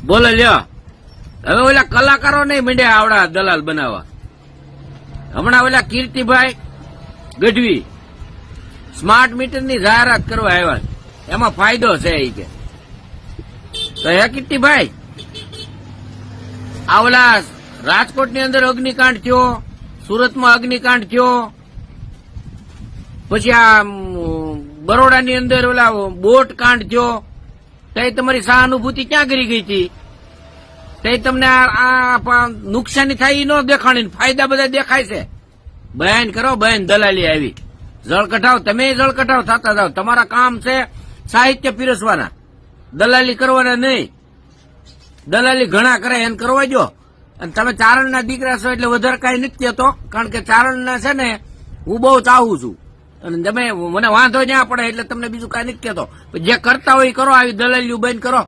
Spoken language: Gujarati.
બોલો લ્યો. હવે ઓલા કલાકારો નહીં માંડ્યા આવડા દલાલ બનાવવા. હમણાં ઓલા કીર્તિભાઈ ગઢવી સ્માર્ટ મીટરની જાહેરાત કરવા આવ્યા. એમાં ફાયદો છે એ કે તો હે કીર્તિભાઈ, આ ઓલા રાજકોટની અંદર અગ્નિકાંડ થયો, સુરતમાં અગ્નિકાંડ થયો, પછી આ બરોડાની અંદર ઓલા બોટ કાંડ થયો, તે તમારી સહાનુભૂતિ ક્યાં કરી ગઈ હતી? તે તમને આ નુકસાની થાય એ ન દેખાણી, ફાયદા બધા દેખાય છે. બહેન કરો બહેન, દલાલી આવી જળ કઢાવ, તમે જળ કઢાવ થતા જાવ. તમારા કામ છે સાહિત્ય પીરસવાના, દલાલી કરવાના નહીં. દલાલી ઘણા કરે એને કરવા જો. અને તમે ચારણના દીકરા છો એટલે વધારે કઈ નથી કહેતો, કારણ કે ચારણના છે ને હું બહુ ચાહું છું અને તમે મને વાંધો જ્યાં પડે એટલે તમને બીજું કઈ નથી કહેતો. જે કરતા હોય એ કરો, આવી દલાલીઓ બંધ કરો.